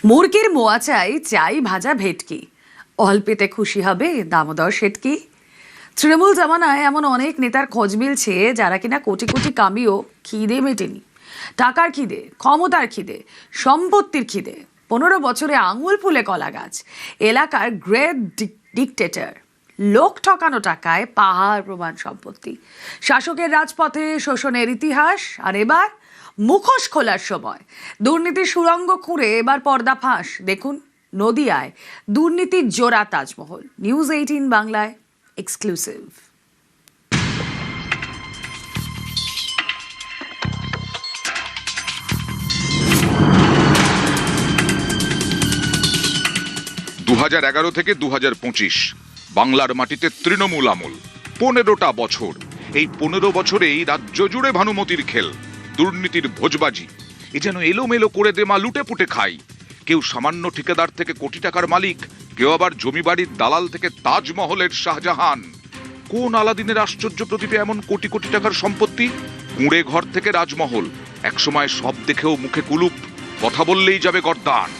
মুরগির মোয়া চাই, চাই ভাজা ভেটকি, অল্পেতে খুশি হবে দামোদর সেটকি। তৃণমূল জামানায় এমন অনেক নেতার খোঁজ মিলছে যারা কিনা কোটি কোটি কামিয়েও খিদে মেটেনি। টাকার খিদে, ক্ষমতার খিদে, সম্পত্তির খিদে। 15 বছরে আঙুল ফুলে কলা গাছ। এলাকার গ্রেট ডিকটেটর, লোক ঠকানো টাকায় পাহাড় প্রমাণ সম্পত্তি। শাসকের রাজপথে শোষণের ইতিহাস, আর এবার মুখোশ খোলার সময়। দুর্নীতির সুড়ঙ্গ খুঁড়ে এবার পর্দা ফাঁস। দেখুন নদিয়ায় দুর্নীতির জোড়া তাজমহল। নিউজ 18 বাংলায় এক্সক্লুসিভ। দু 2011 থেকে 2025 বাংলার মাটিতে তৃণমূল আমল 15টা বছর। এই 15 বছরেই রাজ্য জুড়ে ভানুমতির খেল, দুর্নীতির ভোজবাজি। এ যেন এলোমেলো করে দেমা লুটে পুটে খাই। কেউ সামান্য ঠিকাদার থেকে কোটি টাকার মালিক, কেউ আবার জমিবাড়ির দালাল থেকে তাজমহলের শাহজাহান। কোন আলাদিনের আশ্চর্য প্রদীপে এমন কোটি কোটি টাকার সম্পত্তি? কুঁড়ে ঘর থেকে রাজমহল। একসময় সব দেখেও মুখে কুলুপ, কথা বললেই যাবে গর্দান।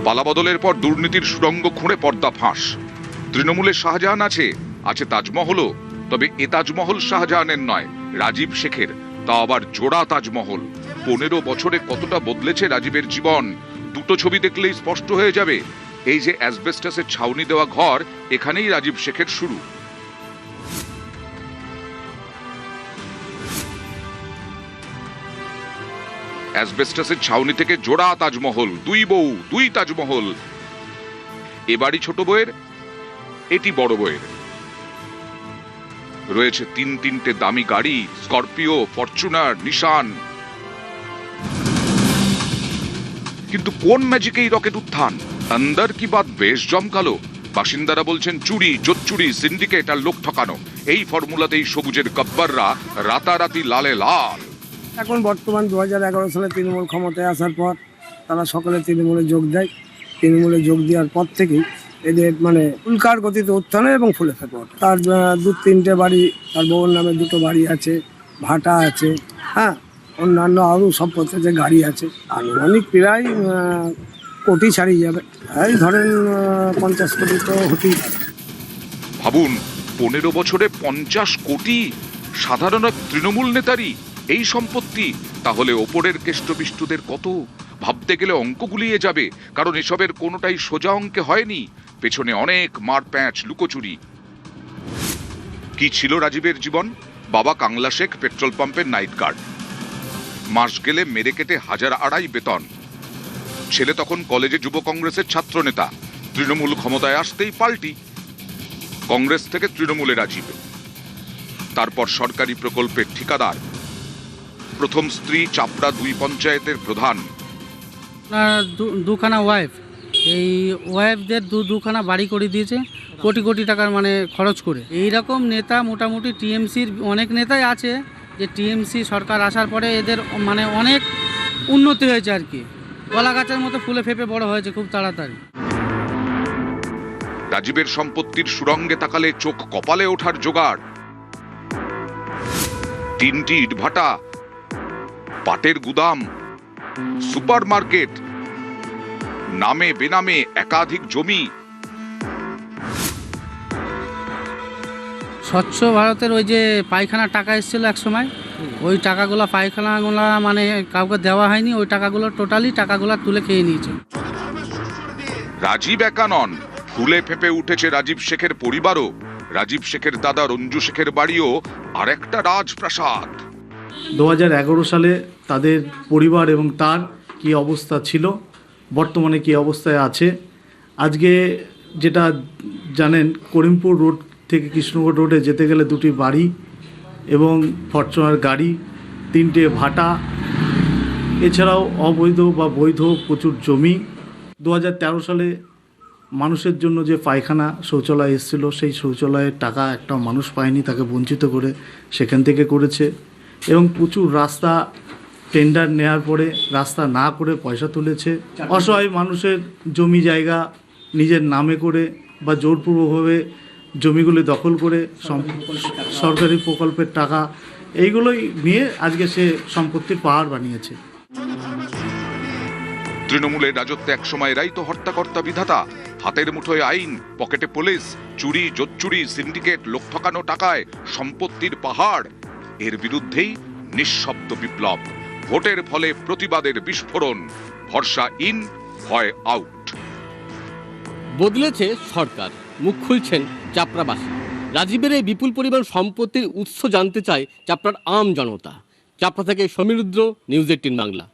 পালাবদলের পর দুর্নীতির সুড়ঙ্গ খুঁড়ে পর্দা ফাঁস। তৃণমূলের শাহজাহান আছে তাজমহলও, তবে এ তাজমহল শাহজাহানের নয়, রাজীব শেখের। তা আবার জোড়া তাজমহল। 15 বছরে কতটা বদলেছে রাজীবের জীবন, দুটো ছবি দেখলেই স্পষ্ট হয়ে যাবে। এই যে অ্যাসবেস্টাসের ছাউনি দেওয়া ঘর, এখানেই রাজীব শেখের শুরু। অ্যাসবেস্টাসের ছাউনি থেকে জোড়া তাজমহল, দুই বউ, দুই তাজমহল। এ বাড়ি ছোট বউয়ের, এটি বড় বউয়ের। রয়েছে তিনটে দামি গাড়ি, স্করপিও, ফরচুনার, নিশান। কিন্তু কোন ম্যাজিকে এই রকেট উত্থান? আন্দার কি বাত বেশ জমকালো। বাসিন্দারা বলছেন চুরি, জোচ্চুরি, সিন্ডিকেট আর লোক ঠকানো। এই ফর্মুলাতেই সবুজের গব্বররা রাতারাতি লালে লাল। এখন বর্তমান 2011 সালে তৃণমূল ক্ষমতায় আসার পর তারা সকলে তৃণমূলে যোগ দেয়। তৃণমূলে যোগ দেওয়ার পর থেকেই এদের উল্কার গতিতে উত্থানে এবং ফুলে ফেপে ওঠে। তার 2-3টে বাড়ি, তার বউর নামে 2টো বাড়ি আছে, ভাটা আছে, হ্যাঁ, অন্যান্য আরও সম্পত্তি আছে, গাড়ি আছে। আনুমানিক প্রায় কোটি ছাড়িয়ে যাবে। এই ধরেন 50 কোটি তো হতেই পারে। ভাবুন, 15 বছরে 50 কোটি সাধারণ এক তৃণমূল নেতারই এই সম্পত্তি। তাহলে ওপরের কেষ্টবিষ্টুদের কত? ভাবতে গেলে অঙ্ক গুলিয়ে যাবে, কারণ এসবের কোনোটাই সোজা অঙ্কে হয়নি। পেছনে অনেক মারপ্যাঁচ, লুকোচুরি। কি ছিল রাজীবের জীবন? বাবা কাংলা শেখ পেট্রোল পাম্পের নাইট গার্ড। মাস গেলে মেরে কেটে 1,250 বেতন। ছেলে তখন কলেজে যুব কংগ্রেসের ছাত্র নেতা। তৃণমূল ক্ষমতায় আসতেই পাল্টি, কংগ্রেস থেকে তৃণমূলে রাজীব। তারপর সরকারি প্রকল্পের ঠিকাদার। প্রথম স্ত্রী চাপড়া 2 পঞ্চায়েতের প্রধান। দুখানা ওয়াইফ, এই ওয়াইফদের দুখানা বাড়ি করে দিয়েছে কোটি কোটি টাকার খরচ করে। এই রকম নেতা মোটামুটি টিএমসির অনেক নেতাই আছে, যে টিএমসি সরকার আসার পরে এদের অনেক উন্নতি হয়েছে আর কি। কলা গাছের মতো ফুলে ফেপে বড় হয়েছে খুব তাড়াতাড়ি। রাজীবের সম্পত্তির সুরঙ্গে তাকালে চোখ কপালে ওঠার জোগাড়। 3টি ইটভাটা, পাটের গুদাম, সুপার মার্কেট, নামে বেনামে একাধিক জমি। স্বচ্ছ ভারতের ওই যে পায়খানার টাকা এসেছিল এক সময়, ওই টাকাগুলো পায়খানাগুলো কাউকে দেওয়া হয়নি। ওই টাকাগুলো তুলে খেয়ে নিয়েছে। রাজীব একা নন, ফুলে ফেপে উঠেছে রাজীব শেখের পরিবারও। রাজীব শেখের দাদা রঞ্জু শেখের বাড়িও আরেকটা রাজপ্রাসাদ। 2011 সালে তাদের পরিবার এবং তার কি অবস্থা ছিল, বর্তমানে কি অবস্থায় আছে। আজকে যেটা জানেন, করিমপুর রোড থেকে কৃষ্ণগড় রোডে যেতে গেলে 2টি বাড়ি এবং ফরচুনার গাড়ি, 3টে ভাটা, এছাড়াও অবৈধ বা বৈধ প্রচুর জমি। 2013 সালে মানুষের জন্য যে পায়খানা শৌচালয় এসেছিল, সেই শৌচালয়ের টাকা একটা মানুষ পায়নি, তাকে বঞ্চিত করে সেখান থেকে করেছে। এবং প্রচুর রাস্তা টেন্ডার নেওয়ার পরে রাস্তা না করে পয়সা তুলেছে। অসহায় মানুষের জমি জায়গা নিজের নামে করে বা জোরপূর্বকভাবে জমিগুলি দখল করে সরকারি প্রকল্পের টাকা এইগুলোই নিয়ে আজকে সে সম্পত্তির পাহাড় বানিয়েছে। তৃণমূলের রাজত্বে একসময় এরাই তো হর্তাকর্তা বিধাতা, হাতের মুঠোয় আইন, পকেটে পুলিশ, চুরি জোচ্চুরি, সিন্ডিকেট, লোক ঠকানো টাকায় সম্পত্তির পাহাড়। এর বিরুদ্ধেই নিঃশব্দ বিপ্লব, ভোটের ফলে প্রতিবাদের বিস্ফোরণ, ভরসা ইন, ভয় আউট। বদলেছে সরকার, মুখ খুলছেন চাপড়াবাসী। রাজীবের এই বিপুল পরিমাণ সম্পত্তির উৎস জানতে চায় চাপড়ার আম জনতা। চাপড়া থেকে সমীর রুদ্র, নিউজ 18 বাংলা।